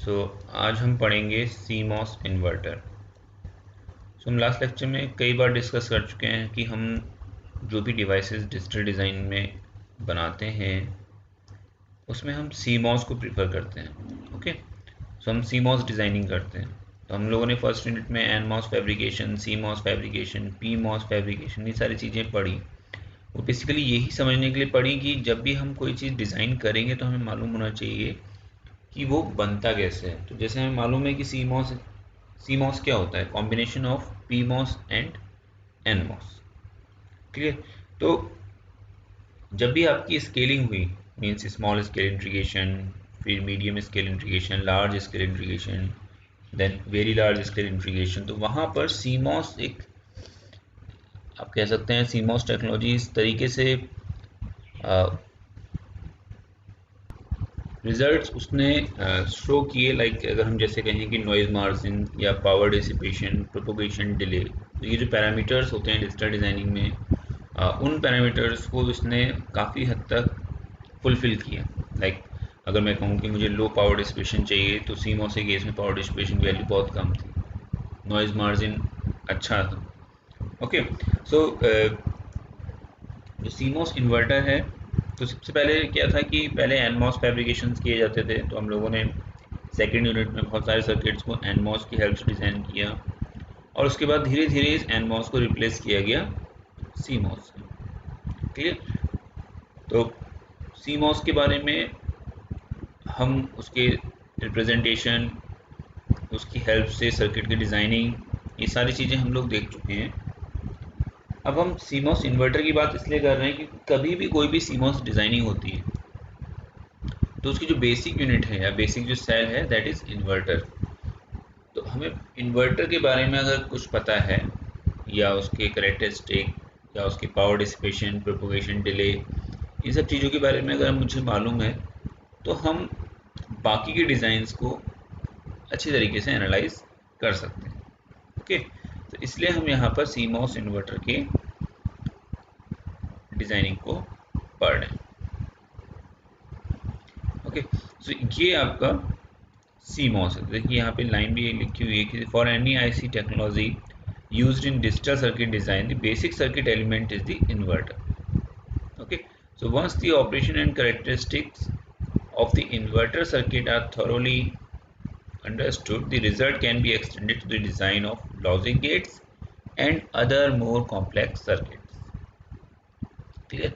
सो आज हम पढ़ेंगे CMOS इन्वर्टर। हम लास्ट लेक्चर में कई बार डिस्कस कर चुके हैं कि हम जो भी डिवाइसेस डिजिटल डिज़ाइन में बनाते हैं उसमें हम CMOS को प्रीफर करते हैं। ओके, सो हम CMOS डिज़ाइनिंग करते हैं। तो हम लोगों ने फर्स्ट यूनिट में NMOS fabrication, CMOS fabrication, PMOS fabrication, ये सारी चीज़ें पढ़ी। वो बेसिकली यही समझने के लिए पढ़ी कि जब भी हम कोई चीज़ डिज़ाइन करेंगे तो हमें मालूम होना चाहिए कि वो बनता कैसे है। तो जैसे हमें मालूम है कि CMOS क्या होता है, combination of PMOS and NMOS। Clear. तो जब भी आपकी स्केलिंग हुई, मीन्स स्मॉल स्केल इंटीग्रेशन, फिर medium scale integration, large scale integration, then very large scale integration, तो वहाँ पर CMOS एक, आप कह सकते हैं CMOS टेक्नोलॉजी इस तरीके से रिजल्ट्स उसने शो किए, लाइक अगर हम जैसे कहें कि नॉइज़ मार्जिन या पावर डिसिपेशन, प्रोपोगेशन डिले, तो ये जो पैरामीटर्स होते हैं डिजिटल डिज़ाइनिंग में, उन पैरामीटर्स को इसने काफ़ी हद तक फुलफ़िल किया। लाइक अगर मैं कहूँ कि मुझे लो पावर डिसिपेशन चाहिए तो CMOS के केस में पावर डिसिपेशन की वैल्यू बहुत कम थी, नॉइज़ मार्जिन अच्छा था। ओके, सो जो CMOS इन्वर्टर है, तो सबसे पहले क्या था कि पहले NMOS फैब्रिकेशंस किए जाते थे। तो हम लोगों ने सेकेंड यूनिट में बहुत सारे सर्किट्स को NMOS की हेल्प से डिज़ाइन किया और उसके बाद धीरे धीरे इस NMOS को रिप्लेस किया गया CMOS से। क्लियर। तो CMOS के बारे में हम उसके रिप्रेजेंटेशन, उसकी हेल्प से सर्किट की डिज़ाइनिंग, ये सारी चीज़ें हम लोग देख चुके हैं। अब हम CMOS इन्वर्टर की बात इसलिए कर रहे हैं कि कभी भी कोई भी CMOS डिज़ाइनिंग होती है तो उसकी जो बेसिक यूनिट है या बेसिक जो सेल है, दैट इज़ इन्वर्टर। तो हमें इन्वर्टर के बारे में अगर कुछ पता है या उसके कैरेक्टरिस्टिक या उसकी पावर डिसिपेशन, प्रोपोगेशन डिले, इन सब चीज़ों के बारे में अगर मुझे मालूम है तो हम बाकी के डिज़ाइंस को अच्छी तरीके से एनालाइज कर सकते हैं। ओके, तो इसलिए हम यहाँ पर CMOS इन्वर्टर के डिज़ाइनिंग को पढ़ रहे हैं। ओके, सो ये आपका CMOS है। देखिए यहाँ पे लाइन भी लिखी हुई है कि for any IC technology used in digital circuit design, the basic circuit element is the inverter. Okay, so once the operation and characteristics of the inverter circuit are thoroughly understood, the result can be extended to the design of logic gates and other more complex circuits. Clear.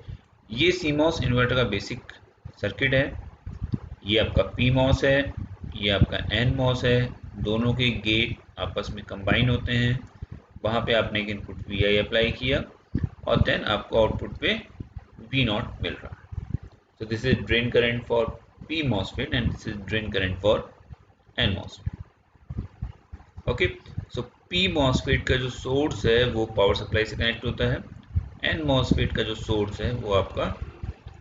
ये CMOS inverter का basic circuit है। ये आपका PMOS है, ये आपका NMOS है। दोनों के गेट आपस में कंबाइन होते हैं। वहाँ पे आपने एक इनपुट VI अप्लाई किया और देन आपको आउटपुट पे V0 मिल रहा है। तो this is drain current for P MOSFET and this is drain current for N MOSFET। Okay, so P MOSFET का जो सोर्स है वो पावर सप्लाई से कनेक्ट होता है, N MOSFET का जो सोर्स है वो आपका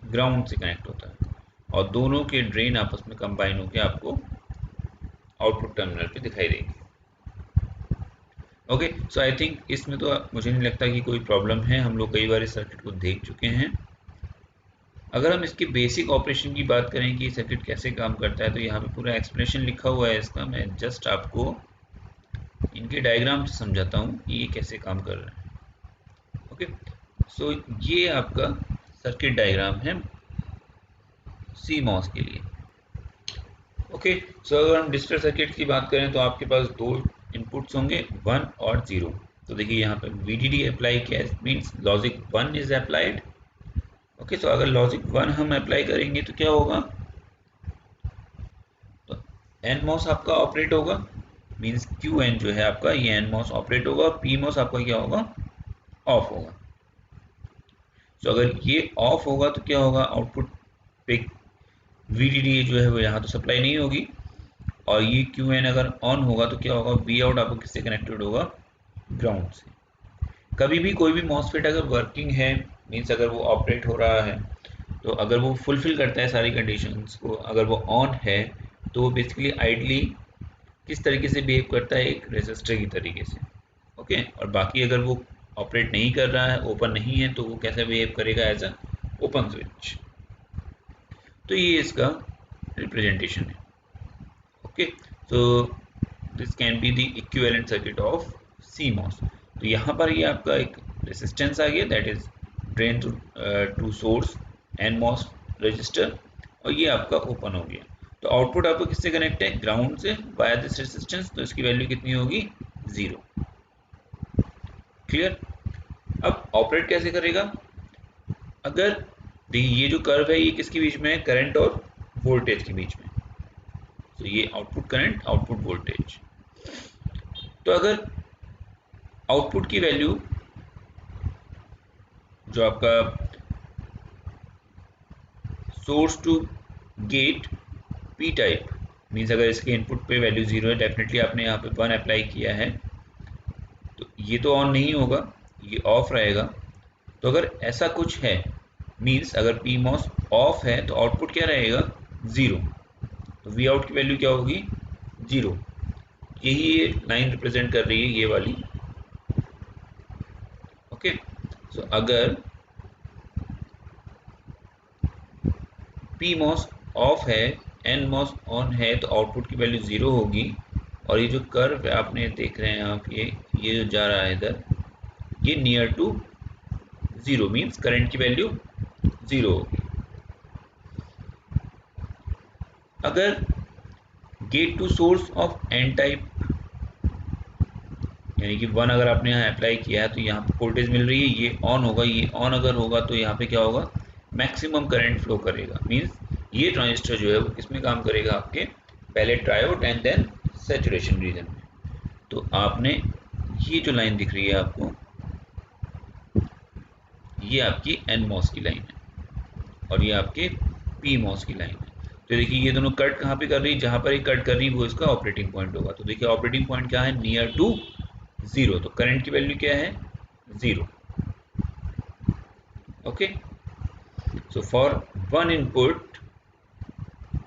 ग्राउंड से कनेक्ट होता है और दोनों के ड्रेन आपस में कंबाइन होकर आपको आउटपुट टर्मिनल पे दिखाई देंगे। ओके, सो आई थिंक इसमें तो मुझे नहीं लगता कि कोई प्रॉब्लम है। हम लोग कई बार इस सर्किट को देख चुके हैं। अगर हम इसके बेसिक ऑपरेशन की बात करें कि सर्किट कैसे काम करता है, तो यहाँ पे पूरा एक्सप्लेनेशन लिखा हुआ है इसका। मैं जस्ट आपको इनके डायग्राम से समझाता हूँ कि ये कैसे काम कर रहे हैं। ओके, सो ये आपका सर्किट डायग्राम है CMOS के लिए। ओके, सो अगर हम डिजिटल सर्किट की बात करें तो आपके पास दो इनपुट्स होंगे, 1 और 0। तो देखिए यहाँ पे VDD अप्लाई किया है, means logic 1 is applied. Okay, तो अगर लॉजिक 1 हम अप्लाई करेंगे तो क्या होगा, तो NMOS आपका ऑपरेट होगा, मीन्स QN जो है आपका ये NMOS ऑपरेट होगा, PMOS आपका क्या होगा, ऑफ होगा। तो अगर ये ऑफ होगा तो क्या होगा, आउटपुट पे VDD जो है वो यहाँ तो सप्लाई नहीं होगी, और ये QN अगर ऑन होगा तो क्या होगा, V आउट आपको किससे कनेक्टेड होगा, ग्राउंड से। कभी भी कोई भी MOSFET अगर वर्किंग है, मीन्स अगर वो ऑपरेट हो रहा है, तो अगर वो फुलफिल करता है सारी कंडीशंस को, अगर वो ऑन है तो वो बेसिकली आइडली किस तरीके से बिहेव करता है, एक रेजिस्टर की तरीके से। ओके, और बाकी अगर वो ऑपरेट नहीं कर रहा है, ओपन नहीं है, तो वो कैसे बिहेव करेगा, एज अ ओपन स्विच। तो ये इसका रिप्रेजेंटेशन है। Okay, so this can be the equivalent circuit of CMOS। तो यहाँ पर ये आपका एक रेसिस्टेंस आ गया, that is drain to source NMOS register, और ये आपका ओपन हो गया। तो आउटपुट आपको किससे कनेक्ट है? ग्राउंड से वाया दिस रेसिस्टेंस, तो इसकी वैल्यू कितनी होगी? 0। क्लियर? अब ऑपरेट कैसे करेगा? अगर देखिए ये जो कर्व है ये किसके बीच में है? करंट और वोल्टेज के बीच में। तो ये आउटपुट करंट, आउटपुट वोल्टेज। तो अगर आउटपुट की वैल्यू जो आपका source to gate P type means, अगर इसके इनपुट पे वैल्यू 0 है, डेफिनेटली आपने यहाँ पे 1 अप्लाई किया है, तो ये तो ऑन नहीं होगा, ये ऑफ रहेगा। तो अगर ऐसा कुछ है मीन्स अगर PMOS ऑफ है तो आउटपुट क्या रहेगा? 0। तो वी आउट की वैल्यू क्या होगी? 0। यही ये लाइन रिप्रेजेंट कर रही है, ये वाली। ओके, सो अगर PMOS ऑफ है, NMOS ऑन है, तो आउटपुट की वैल्यू 0 होगी। और ये जो कर्व आपने देख रहे हैं आप, ये जो जा रहा है इधर, ये नियर टू 0 मीन्स करंट की वैल्यू 0 होगी। अगर gate to source of N type यानी कि 1 अगर आपने यहाँ अप्लाई किया है, तो यहाँ पे वोल्टेज मिल रही है, ये ऑन होगा, ये ऑन अगर होगा तो यहाँ पे क्या होगा? मैक्सिमम करंट फ्लो करेगा। मीन्स ये ट्रांजिस्टर जो है वो किसमें काम करेगा? आपके पहले triode and then saturation region में। तो आपने ये जो लाइन दिख रही है आपको, ये आपकी NMOS की लाइन है और ये आपके PMOS की लाइन है। तो देखिए ये दोनों कट कहाँ पे कर रही है? जहाँ पर ये कट कर रही है वो इसका ऑपरेटिंग पॉइंट होगा। तो देखिए ऑपरेटिंग पॉइंट क्या है? Near to 0। तो करंट की वैल्यू क्या है? 0। ओके, सो फॉर 1 इनपुट,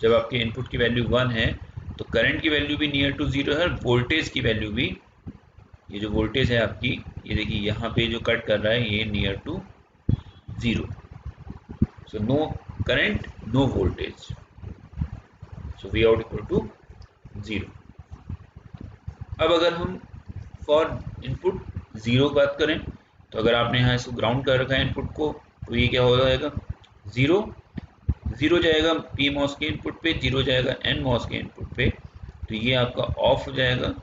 जब आपके इनपुट की वैल्यू 1 है तो करंट की वैल्यू भी नियर टू 0 है, वोल्टेज की वैल्यू भी, ये जो वोल्टेज है आपकी, ये देखिए यहाँ पे जो कट कर रहा है ये near to 0। So no current, no voltage, so V out equal to 0। अब अगर हम फॉर इनपुट 0 बात करें, तो अगर आपने यहाँ इसको ग्राउंड कर रखा है इनपुट को, तो ये क्या हो जाएगा? 0। 0 जाएगा PMOS के इनपुट पे, 0 जाएगा NMOS के इनपुट पे, तो ये आपका ऑफ हो जाएगा,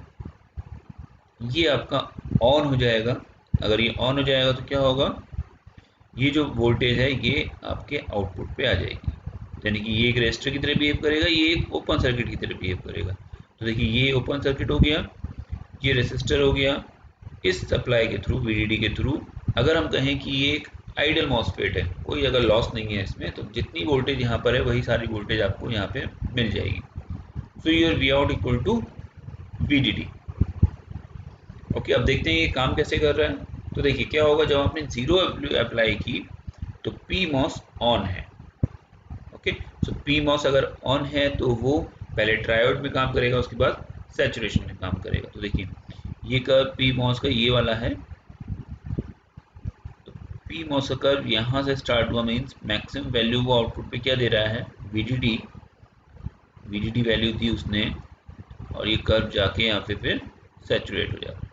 ये आपका ऑन हो जाएगा। अगर ये ऑन हो जाएगा तो क्या होगा? ये जो वोल्टेज है ये आपके आउटपुट पे आ जाएगी, यानी कि ये एक रेजिस्टर की तरह बिहेव करेगा, ये एक ओपन सर्किट की तरह बिहेव करेगा। तो देखिए ये ओपन सर्किट हो गया, ये रेजिस्टर हो गया। इस सप्लाई के थ्रू, VDD के थ्रू, अगर हम कहें कि ये एक आइडियल मॉसफेट है, कोई अगर लॉस नहीं है इसमें, तो जितनी वोल्टेज यहाँ पर है वही सारी वोल्टेज आपको यहाँ पे मिल जाएगी। So your V out equal to VDD। Okay, अब देखते हैं ये काम कैसे कर रहा है। तो देखिए क्या होगा, जब आपने 0 अप्लाई की तो PMOS ऑन है। ओके, सो PMOS अगर ऑन है तो वो पहले ट्रायोड में काम करेगा, उसके बाद सैचुरेशन में काम करेगा। तो देखिए ये कर्व PMOS का ये वाला है, PMOS का कर्व यहाँ से स्टार्ट हुआ, मीन्स मैक्सिमम वैल्यू वो आउटपुट पे क्या दे रहा है? VDD वैल्यू दी उसने, और ये कर्व जाके यहाँ पे फिर सैचुरेट हो जाता है।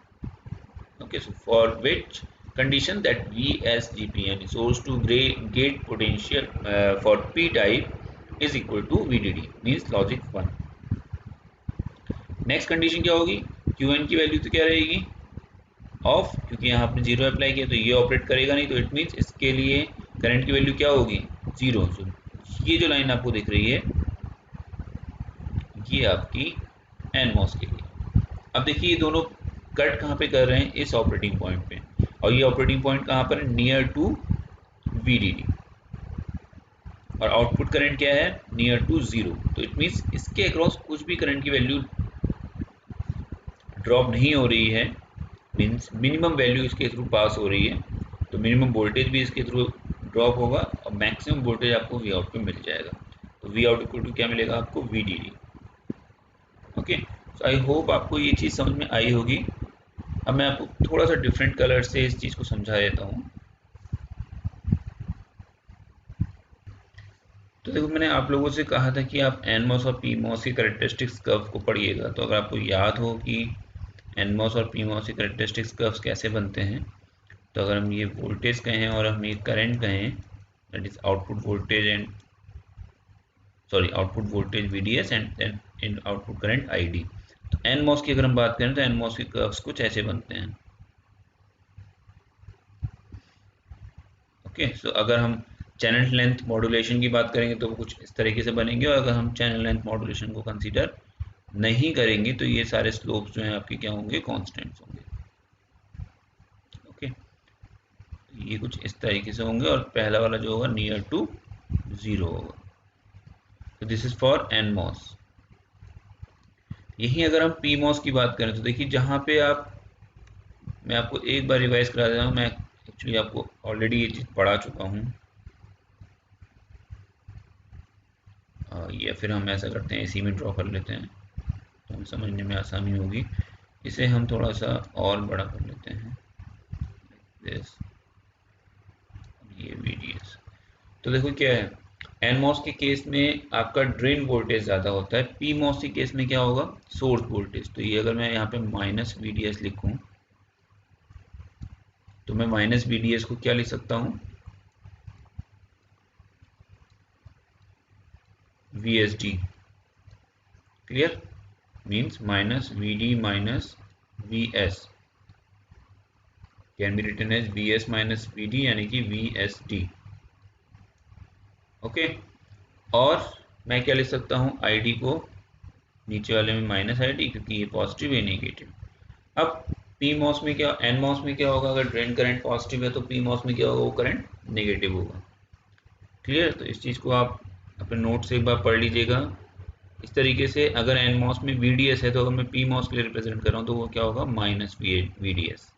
Okay, so for which condition that VSGP यानी source to gate potential for P type is equal to VDD means logic 1। Next condition क्या होगी? QN की वैल्यू तो क्या रहेगी? ऑफ, क्योंकि यहाँ आपने 0 अप्लाई किया तो ये ऑपरेट करेगा नहीं, तो इट मीन्स इसके लिए करंट की वैल्यू क्या होगी? 0। सो ये जो लाइन आपको दिख रही है ये आपकी NMOS के लिए। अब देखिए ये दोनों कट कहाँ पे कर रहे हैं? इस ऑपरेटिंग पॉइंट पे, और ये ऑपरेटिंग पॉइंट कहाँ पर है? नियर टू VDD, और आउटपुट करंट क्या है? Near to 0। तो इट मीन्स इसके अक्रॉस कुछ भी करंट की वैल्यू ड्रॉप नहीं हो रही है, मीन्स मिनिमम वैल्यू इसके थ्रू पास हो रही है, तो मिनिमम वोल्टेज भी इसके थ्रू ड्रॉप होगा और मैक्सिमम वोल्टेज आपको वी आउट पे मिल जाएगा। तो वी आउट इक्वल टू क्या मिलेगा आपको? VDD। Okay, so I hope आपको ये चीज़ समझ में आई होगी। अब मैं आपको थोड़ा सा डिफरेंट कलर से इस चीज़ को समझा देता हूँ। तो देखो मैंने आप लोगों से कहा था कि आप एनमॉस और पीमॉस की कैरेक्टरिस्टिक्स कर्व को पढ़िएगा। तो अगर आपको याद हो कि एनमॉस और पीमॉस की कैरेक्टरिस्टिक्स कर्व्स कैसे बनते हैं, तो अगर हम ये वोल्टेज कहें और हम ये करंट कहें, that is output voltage and output voltage VDS and output current ID। तो एनमॉस की अगर हम बात करें तो एनमॉस के कर्व्स कुछ ऐसे बनते हैं। ओके, सो अगर हम चैनल लेंथ मॉड्यूलेशन की बात करेंगे तो वो कुछ इस तरीके से बनेंगे, और अगर हम चैनल लेंथ मॉड्यूलेशन को कंसीडर नहीं करेंगे तो ये सारे स्लोप्स जो हैं आपके क्या होंगे, कांस्टेंट्स होंगे। ओके, ये कुछ इस तरीके से होंगे, और पहला वाला जो होगा नियर टू 0 होगा। तो दिस इज फॉर एनमॉस। यही अगर हम पीमॉस की बात करें तो देखिए, जहाँ पे आप, मैं आपको एक बार रिवाइज करा देता हूँ, मैं एक्चुअली आपको ऑलरेडी ये चीज़ पढ़ा चुका हूँ। या फिर हम ऐसा करते हैं, इसी में ड्रॉ कर लेते हैं तो हमें समझने में आसानी होगी। इसे हम थोड़ा सा और बड़ा कर लेते हैं, दिस, ये VDS। तो देखो क्या है, एनमॉस के केस में आपका ड्रेन वोल्टेज ज़्यादा होता है, पीमॉस के केस में क्या होगा, सोर्स वोल्टेज। तो ये अगर मैं यहाँ पे -VDS लिखूँ तो मैं -VDS को क्या लिख सकता हूँ, VSD। Clear, means -VD minus VS can be written as VS minus VD, यानी कि VSD। ओके, और मैं क्या लिख सकता हूँ, ID को नीचे वाले में -ID, क्योंकि ये पॉजिटिव है नेगेटिव। अब पीमॉस में क्या, एनमॉस में क्या होगा, अगर ड्रेन करंट पॉजिटिव है तो पीमॉस में क्या होगा, वो करंट नेगेटिव होगा। क्लियर, तो इस चीज़ को आप अपने नोट से एक बार पढ़ लीजिएगा। इस तरीके से अगर एनमॉस में VDS है तो अगर मैं पीमॉस के लिए रिप्रेजेंट कर रहा हूँ तो वो क्या होगा, -VDS।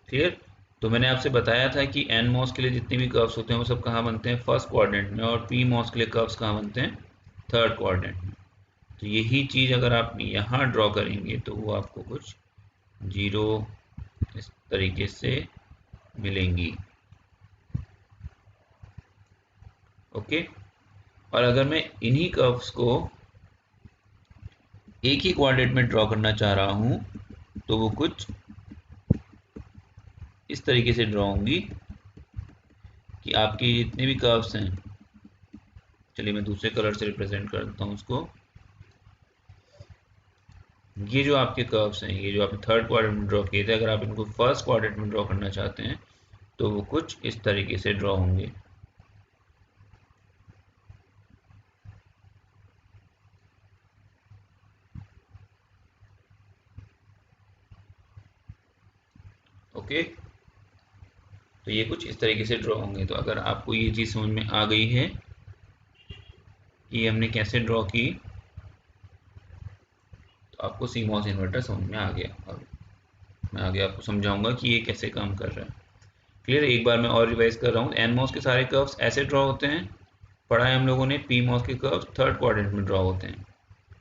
क्लियर, तो मैंने आपसे बताया था कि एनमॉस के लिए जितने भी कर्व्स होते हैं वो सब कहाँ बनते हैं, फर्स्ट क्वाड्रेंट में, और पीमॉस के लिए कर्व्स कहाँ बनते हैं, थर्ड क्वाड्रेंट में। तो यही चीज़ अगर आप यहाँ ड्रॉ करेंगे तो वो आपको कुछ 0 इस तरीके से मिलेंगी। ओके, और अगर मैं इन्हीं कर्व्स को एक ही क्वाड्रेंट में ड्रॉ करना चाह रहा हूँ तो वो कुछ इस तरीके से ड्रॉ होंगी कि आपके जितने भी कर्व्स हैं, चलिए मैं दूसरे कलर से रिप्रेजेंट कर देता हूँ उसको। ये जो आपके कर्व्स हैं, ये जो आपने थर्ड क्वाड्रेंट में ड्रॉ किए थे, अगर आप इनको फर्स्ट क्वाड्रेंट में ड्रॉ करना चाहते हैं तो वो कुछ इस तरीके से ड्रॉ होंगे। ओके, तो ये कुछ इस तरीके से ड्रॉ होंगे। तो अगर आपको ये चीज़ समझ में आ गई है कि हमने कैसे ड्रॉ की, तो आपको सीमॉस इन्वर्टर समझ में आ गया। अब मैं आगे आपको समझाऊंगा कि ये कैसे काम कर रहा है। क्लियर, एक बार मैं और रिवाइज कर रहा हूँ। एनमॉस के सारे कर्व्स ऐसे ड्रॉ होते हैं, पढ़ा है हम लोगों ने। पीमॉस के कर्व्स थर्ड क्वाड्रेंट में ड्रॉ होते हैं।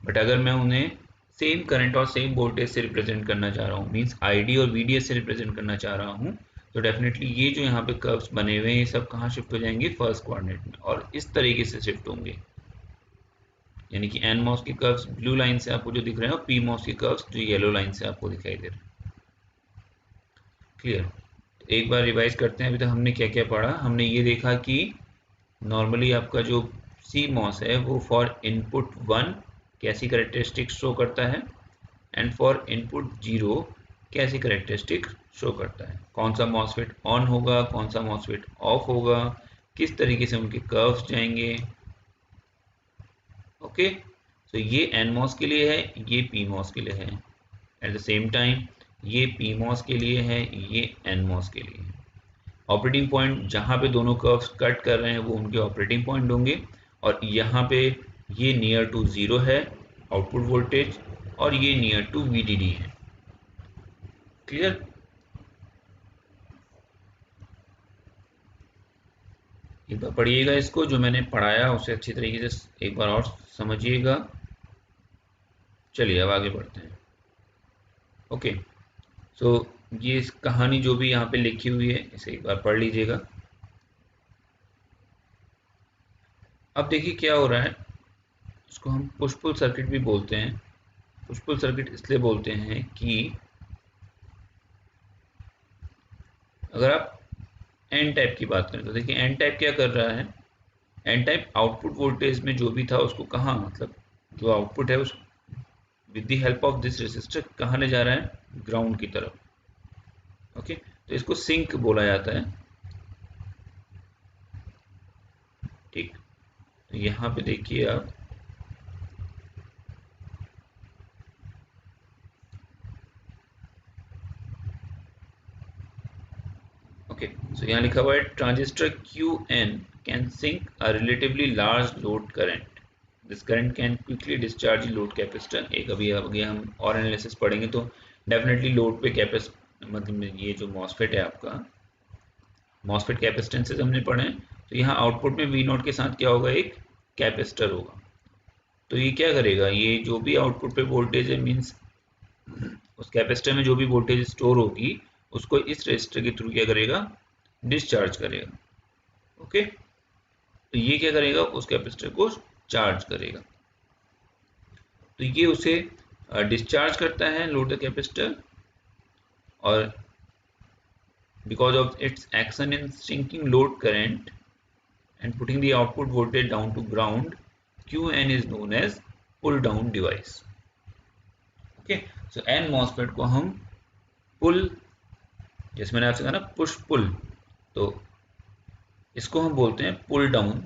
बट अगर मैं उन्हें सेम करंट और सेम वोल्टेज से रिप्रेजेंट करना चाह रहा हूँ, मीन्स ID और VDS से रिप्रेजेंट करना चाह रहा हूँ, तो डेफिनेटली ये जो यहाँ पे कर्व्स बने हुए हैं ये सब कहाँ शिफ्ट हो जाएंगे, फर्स्ट क्वाड्रेंट में, और इस तरीके से शिफ्ट होंगे। यानी कि एनमॉस के कर्व्स ब्लू लाइन से आपको जो दिख रहे हैं, और पीमॉस के कर्व्स जो येलो लाइन से आपको दिखाई दे रहे हैं। क्लियर, तो एक बार रिवाइज करते हैं। अभी तक हमने क्या क्या पढ़ा। हमने ये देखा कि नॉर्मली आपका जो CMOS है वो फॉर इनपुट 1 कैसी करेक्टरिस्टिक शो करता है, एंड फॉर इनपुट 0 कैसी करेक्टरिस्टिक शो करता है। कौन सा मॉसफेट ऑन होगा, कौन सा मॉसफेट ऑफ होगा, किस तरीके से उनके कर्व्स जाएंगे। ओके, तो ये NMOS के लिए है, ये PMOS के लिए है। एट द सेम टाइम ये PMOS के लिए है, ये NMOS के लिए है। ऑपरेटिंग पॉइंट जहाँ पे दोनों कर्व्स कट कर रहे हैं वो उनके ऑपरेटिंग पॉइंट होंगे, और यहाँ पे ये नियर टू 0 है आउटपुट वोल्टेज, और ये नियर टू VDD है। क्लियर, एक बार पढ़िएगा इसको, जो मैंने पढ़ाया उसे अच्छी तरीके से एक बार और समझिएगा। चलिए अब आगे बढ़ते हैं। ओके, सो ये इस कहानी जो भी यहाँ पे लिखी हुई है इसे एक बार पढ़ लीजिएगा। अब देखिए क्या हो रहा है, इसको हम पुश पुल सर्किट भी बोलते हैं। पुश पुल सर्किट इसलिए बोलते हैं कि अगर आप एन टाइप की बात करें तो देखिए एन टाइप क्या कर रहा है, एन टाइप आउटपुट वोल्टेज में जो भी था उसको कहाँ, मतलब जो आउटपुट है उस with the help of this resistor कहाँ ले जा रहा है, ग्राउंड की तरफ। ओके, तो इसको सिंक बोला जाता है। ठीक, तो यहाँ पे देखिए आप, ओके, सो यहाँ लिखा हुआ है transistor QN can sink a relatively large load current, this current can quickly discharge load capacitor. एक अभी आगे हम और एनालिसिस पढ़ेंगे तो डेफिनेटली लोड पे मतलब ये जो मॉसफेट है आपका, मॉसफेट कैपेसिटेंसेस हमने पढ़े हैं, तो यहाँ आउटपुट में V नोट के साथ क्या होगा, एक कैपेसिटर होगा। तो ये क्या करेगा, ये जो भी आउटपुट पे वोल्टेज है मीन्स उस कैपेसिटर में जो भी वोल्टेज स्टोर होगी उसको इस रेजिस्टर के थ्रू क्या करेगा, डिस्चार्ज करेगा। ओके, तो ये क्या करेगा, उस कैपेसिटर को चार्ज करेगा। तो ये उसे डिस्चार्ज करता है लोड द कैपेसिटर, और because of its action in sinking load current and putting the output voltage down to ground, QN is known as pull down device. Okay, so N MOSFET को हम pull, जैसे मैंने आपसे कहा ना push pull, तो इसको हम बोलते हैं pull down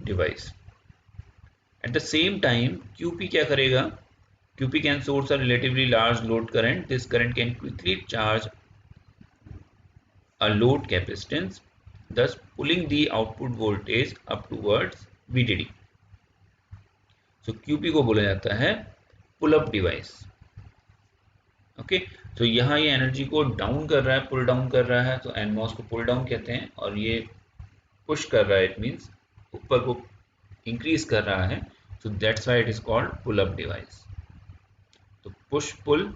device. At the same time QP क्या करेगा, QP can source a relatively large load current, this current can quickly charge a load capacitance, thus pulling the output voltage up towards VDD. So QP को बोला जाता है pull up device. Okay, तो यहाँ ये energy को down कर रहा है, पुल डाउन कर रहा है, तो NMOS को पुल डाउन कहते हैं, और ये पुश कर रहा है, इट मीन्स ऊपर को इंक्रीज कर रहा है, so that's why it is called pull up device. तो पुश पुल,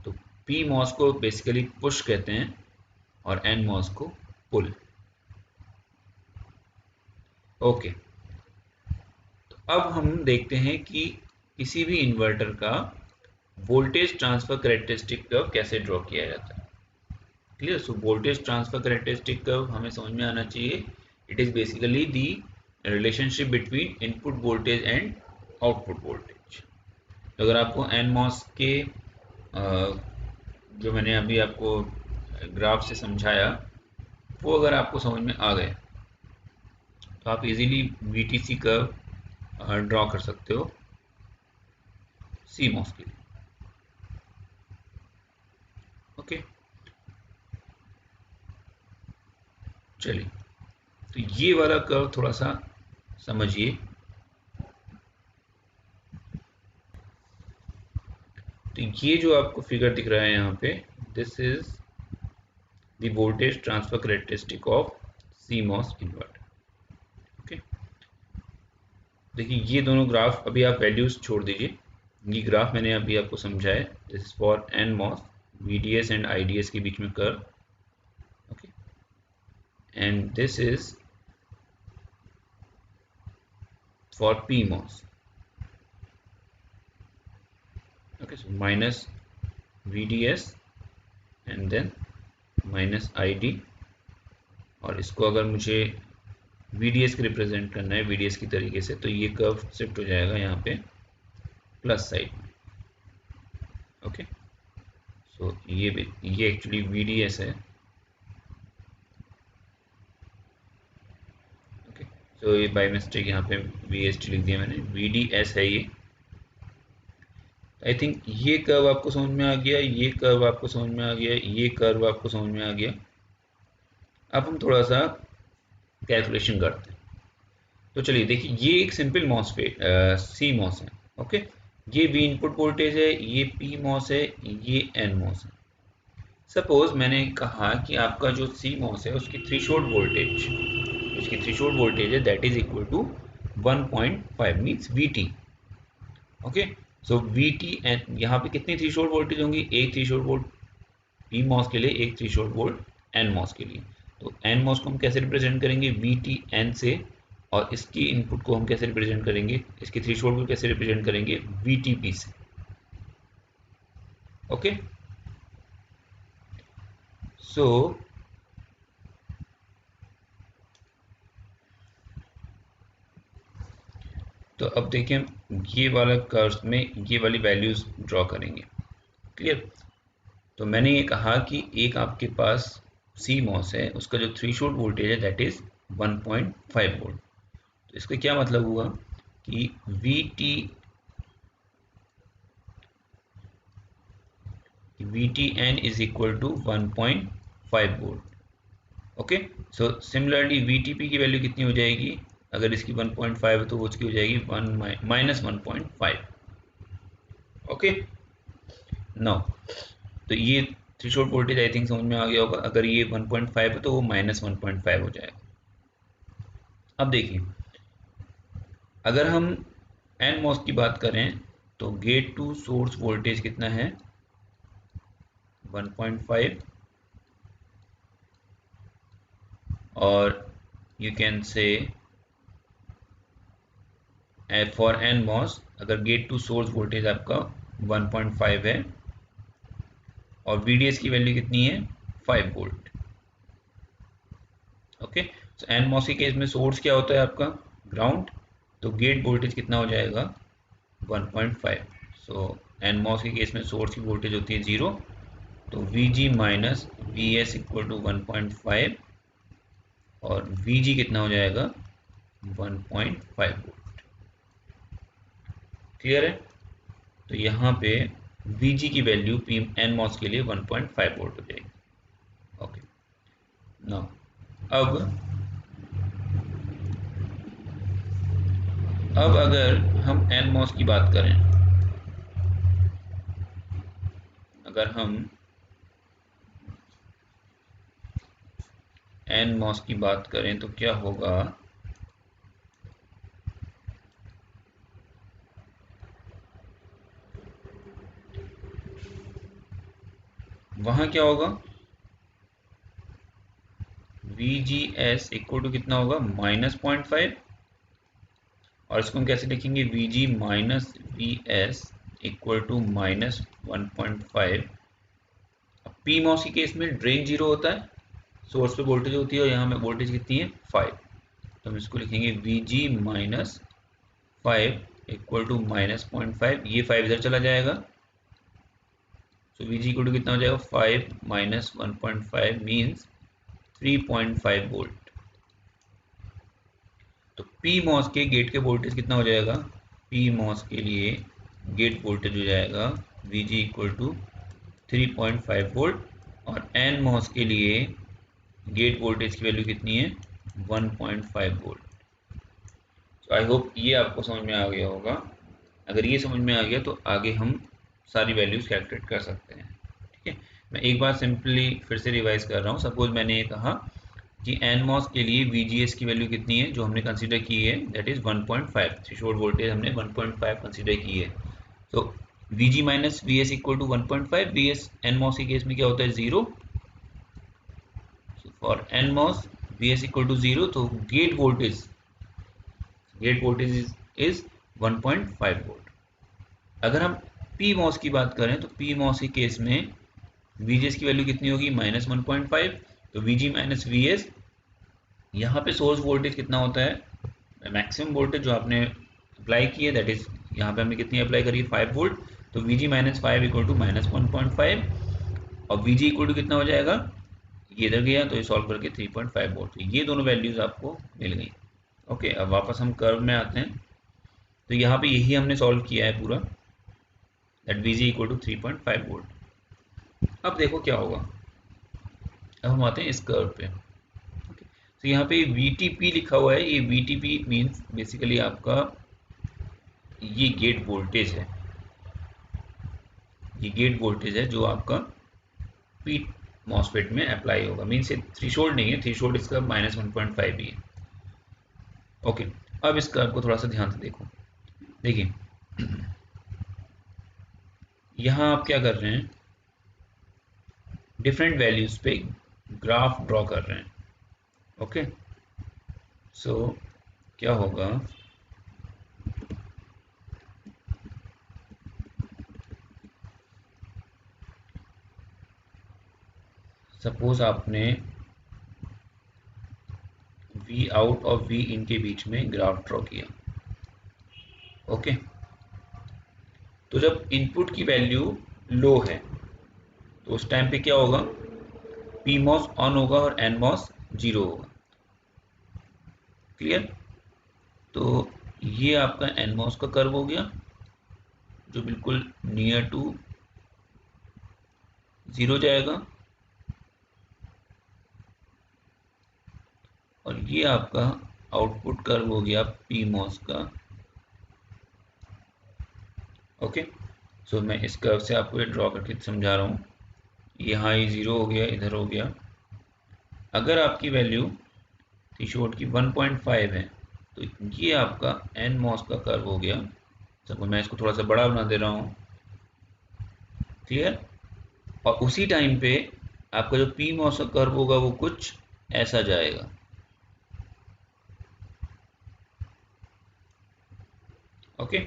तो PMOS को बेसिकली पुश कहते हैं और NMOS को पुल। ओके, तो अब हम देखते हैं कि किसी भी इन्वर्टर का वोल्टेज ट्रांसफर कैरेक्टरिस्टिक कर्व कैसे ड्रॉ किया जाता है। Clear, so voltage transfer characteristic curve हमें समझ में आना चाहिए। It is basically the relationship between input voltage and output voltage. अगर आपको NMOS के जो मैंने अभी आपको ग्राफ से समझाया वो अगर आपको समझ में आ गए तो आप इजीली VTC कर्व ड्रॉ कर सकते हो CMOS के लिए। ओके, चलिए, तो ये वाला कर्व थोड़ा सा समझिए। तो ये जो आपको फिगर दिख रहा है यहाँ पे, this is the voltage transfer characteristic of CMOS inverter. Okay, देखिए ये दोनों ग्राफ, अभी आप वैल्यूज छोड़ दीजिए, ये ग्राफ मैंने अभी आपको समझाया, this is for NMOS, VDS and IDS के बीच में curve. Okay, and this is for PMOS। okay, so minus VDS and then minus ID, और इसको अगर मुझे VDS के रिप्रेजेंट करना है VDS की तरीके से, तो ये कर्व शिफ्ट हो जाएगा यहाँ पे प्लस साइड में। ओके, सो ये एक्चुअली VDS है। ओके, सो ये बाय मिस्टेक यहाँ पे VST लिख दिया मैंने, VDS है ये। आई थिंक ये कर्व आपको समझ में आ गया, ये कर्व आपको समझ में आ गया, ये कर्व आपको समझ में आ गया। अब हम थोड़ा सा कैलकुलेशन करते हैं। तो चलिए देखिए, ये एक सिंपल मॉसफेट CMOS है। ओके, ये V इनपुट वोल्टेज है, ये PMOS है, ये NMOS है। सपोज मैंने कहा कि आपका जो CMOS है उसकी थ्रीशोल्ड वोल्टेज है that is equal to 1.5 means VT। Okay, so VT and यहाँ पे कितनी थ्रीशोल्ड वोल्टेज होंगी, एक थ्रीशोल्ड वोल्ट PMOS के लिए, एक थ्रीशोल्ड वोल्ट NMOS के लिए। तो एन मॉस को हम कैसे रिप्रेजेंट करेंगे, वी टी एन से, और इसकी इनपुट को हम कैसे रिप्रेजेंट करेंगे, इसके थ्रेशोल्ड को कैसे रिप्रेजेंट करेंगे, वी टी पी से। ओके, सो तो अब देखिए हम ये वाला कर्व में ये वाली वैल्यूज ड्रॉ करेंगे। क्लियर। तो मैंने ये कहा कि एक आपके पास सी मॉस है, उसका जो थ्रेशोल्ड वोल्टेज है दैट इज 1.5 वोल्ट। तो इसका क्या मतलब हुआ कि V T N is equal to 1.5 volt. Okay, so similarly V T P की वैल्यू कितनी हो जाएगी, अगर इसकी 1.5 है तो वो उसकी हो जाएगी -1.5। ओके, नाउ तो ये थ्रेशोल्ड वोल्टेज आई थिंक समझ में आ गया होगा। अगर ये 1.5 है तो वो -1.5 हो जाएगा। अब देखिए, अगर हम एन मॉस की बात करें तो गेट टू सोर्स वोल्टेज कितना है, 1.5, और you can say for N MOS अगर गेट टू सोर्स वोल्टेज आपका 1.5 है और VDS की वैल्यू कितनी है, 5 वोल्ट। ओके, सो एन मॉस के केस में सोर्स क्या होता है आपका, ग्राउंड, तो गेट वोल्टेज कितना हो जाएगा, 1.5। सो एन मॉस के केस में सोर्स की वोल्टेज होती है 0, तो VG minus VS equal to 1.5 और VG कितना हो जाएगा, 1.5 वोल्ट। क्लियर है। तो यहाँ पे VG की वैल्यू पी एन मॉस के लिए 1.5 वोल्ट हो जाएगी। ओके, नाउ अब अगर हम एन मॉस की बात करें, अगर हम एन मॉस की बात करें तो क्या होगा, वहां क्या होगा, VGS इक्वल टू कितना होगा, -0.5, और इसको हम कैसे लिखेंगे, VG minus VS equal to -1.5। अब पी मॉस के केस में ड्रेन 0 होता है, सोर्स पे वोल्टेज होती है, और यहाँ में वोल्टेज कितनी है, 5। तो हम इसको लिखेंगे VG माइनस 5 इक्वल टू -0.5, ये 5 इधर चला जाएगा, सो VG इक्वल टू कितना हो जाएगा, 5 माइनस 1.5 मीन्स 3.5 वोल्ट। तो पी मॉस के गेट के वोल्टेज कितना हो जाएगा, पी मॉस के लिए गेट वोल्टेज हो जाएगा VG इक्वल टू 3.5 वोल्ट, और एन मॉस के लिए गेट वोल्टेज की वैल्यू कितनी है, 1.5 वोल्ट। तो आई होप ये आपको समझ में आ गया होगा। अगर ये समझ में आ गया तो आगे हम सारी वैल्यूज कैलकुलेट कर सकते हैं। ठीक है, मैं एक बार सिंपली फिर से रिवाइज कर रहा हूँ। सपोज मैंने ये कहा कि एन मॉस के लिए VGS की वैल्यू कितनी है जो हमने कंसीडर की है, दैट इज 1.5, थ्रेशोल्ड वोल्टेज हमने 1.5 कंसीडर की है। तो VG minus VS equal to 1.5, VS N MOS के केस में क्या होता है, 0। For N MOS VS equal to 0, तो गेट वोल्टेज इज 1.5 वोल्ट। अगर हम पी मॉस की बात करें तो पी मॉस के केस में VGS की वैल्यू कितनी होगी, -1.5, तो VG माइनस VS, यहाँ पे सोर्स वोल्टेज कितना होता है, मैक्सिमम वोल्टेज जो आपने अप्लाई की है, दैट इज यहाँ पे हमने कितनी अप्लाई करी है, 5 वोल्ट, तो VG माइनस 5 इक्वल टू -1.5, और VG इक्वल टू कितना हो जाएगा, ये इधर गया तो ये सॉल्व करके 3.5 वोल्ट। तो ये दोनों वैल्यूज आपको मिल गई। ओके, अब वापस हम कर्व में आते हैं। तो यहाँ पे यही हमने सॉल्व किया है पूरा, that VG equal to 3.5 volt. अब देखो क्या होगा, अब हम आते हैं इस कर्व पे। तो यहाँ पे VTP लिखा हुआ है, ये VTP मीन्स बेसिकली आपका ये गेट वोल्टेज है, ये गेट वोल्टेज है जो आपका पी मॉसफेट में अप्लाई होगा। मीन्स ये थ्रेशोल्ड नहीं है, थ्रेशोल्ड इसका -1.5 ही है। ओके, अब इस कर्व को थोड़ा सा ध्यान से देखो। देखिए यहाँ आप क्या कर रहे हैं, डिफरेंट वैल्यूज पे ग्राफ ड्रॉ कर रहे हैं। ओके, सो क्या होगा, सपोज आपने वी आउट और वी इन के बीच में ग्राफ ड्रॉ किया। ओके, तो जब इनपुट की वैल्यू लो है तो उस टाइम पे क्या होगा, पी मॉस ऑन होगा और एन मॉस जीरो होगा। क्लियर? तो ये आपका एन मॉस का कर्व हो गया जो बिल्कुल नियर टू जीरो जाएगा, और ये आपका आउटपुट कर्व हो गया पी मॉस का। ओके, सो मैं इस कर्व से आपको ये ड्रॉ करके समझा रहा हूँ। यहाँ ये जीरो हो गया, इधर हो गया। अगर आपकी वैल्यू थ्रेशोल्ड की 1.5 है तो ये आपका एन मॉस का कर्व हो गया। सपोज मैं इसको थोड़ा सा बड़ा बना दे रहा हूँ। क्लियर? और उसी टाइम पे आपका जो पी मॉस का कर्व होगा वो कुछ ऐसा जाएगा। ओके,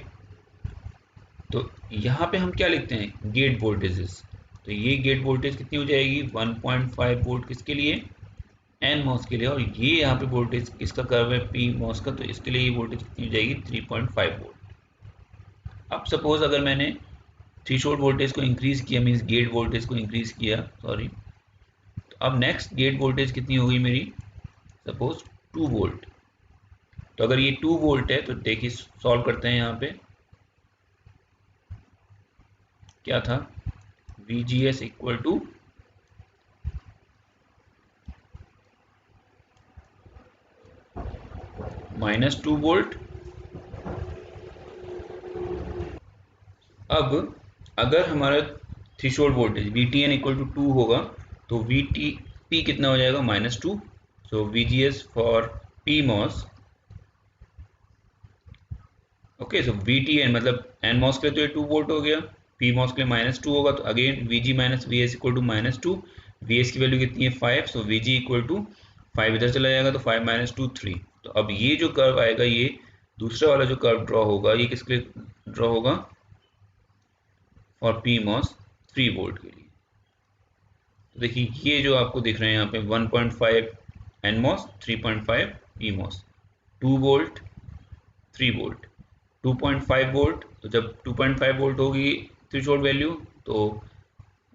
तो यहाँ पे हम क्या लिखते हैं, गेट वोल्टेजेस। तो ये गेट वोल्टेज कितनी हो जाएगी, 1.5 वोल्ट किसके लिए, एन मॉस के लिए। और ये यहाँ पे वोल्टेज किसका कर्व है, पी मॉस का, तो इसके लिए ये वोल्टेज कितनी हो जाएगी, 3.5 वोल्ट। अब सपोज अगर मैंने थ्रेशोल्ड वोल्टेज को इंक्रीज किया, मीन्स गेट वोल्टेज को इंक्रीज किया, सॉरी, तो अब नेक्स्ट गेट वोल्टेज कितनी होगी मेरी, सपोज 2 वोल्ट। तो अगर ये 2 वोल्ट है तो देखिए सॉल्व करते हैं। यहाँ पे क्या था, VGS इक्वल टू -2 वोल्ट। अब अगर हमारा threshold voltage VTN equal to 2 होगा तो VTP कितना हो जाएगा, -2। So VGS for PMOS, okay, so VTN मतलब NMOS के लिए तो ये 2 वोल्ट हो गया, PMOS के लिए -2 होगा, तो again VG minus VS equal to -2। VS की वैल्यू कितनी है, 5, सो VG इक्वल टू 5 इधर चला जाएगा, तो 5 - 2 3। तो अब ये जो कर्व आएगा, ये दूसरा वाला जो कर्व ड्रॉ होगा, ये किसके लिए ड्रॉ होगा, फॉर PMOS 3 वोल्ट के लिए। तो देखिए ये जो आपको दिख रहे हैं यहाँ पे 1.5 NMOS, 3.5 PMOS, 2 volt 3 volt, 2.5 volt. तो जब 2.5 वोल्ट होगी थ्रेशोल्ड वैल्यू, तो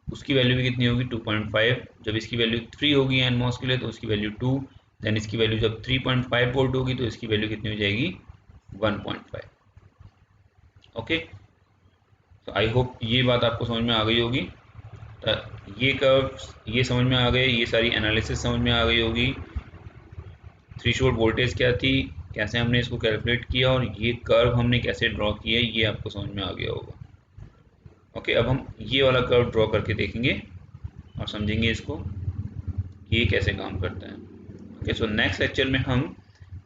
उसकी वैल्यू भी कितनी होगी, 2.5। जब इसकी वैल्यू 3 होगी एनमॉस के लिए तो उसकी वैल्यू 2। देन इसकी वैल्यू जब 3.5 वोल्ट होगी तो इसकी वैल्यू कितनी हो जाएगी, 1.5। ओके, तो आई होप ये बात आपको समझ में आ गई होगी। तो ये कर्व्स ये समझ में आ गए, ये सारी एनालिसिस समझ में आ गई होगी। थ्रेशोल्ड वोल्टेज क्या थी, कैसे हमने इसको कैलकुलेट किया, और ये कर्व हमने कैसे ड्रॉ किया, ये आपको समझ में आ गया होगा। ओके, अब हम ये वाला कर्व ड्रॉ करके देखेंगे और समझेंगे इसको कि ये कैसे काम करता है। ओके, सो नेक्स्ट लेक्चर में हम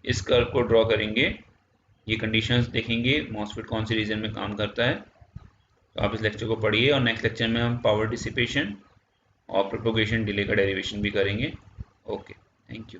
इस कर्व को ड्रॉ करेंगे, ये कंडीशंस देखेंगे, मॉसफेट कौन सी रीजन में काम करता है। तो आप इस लेक्चर को पढ़िए, और नेक्स्ट लेक्चर में हम पावर डिसिपेशन और प्रोपोगेशन डिले का डेरिवेशन भी करेंगे। Okay, thank you.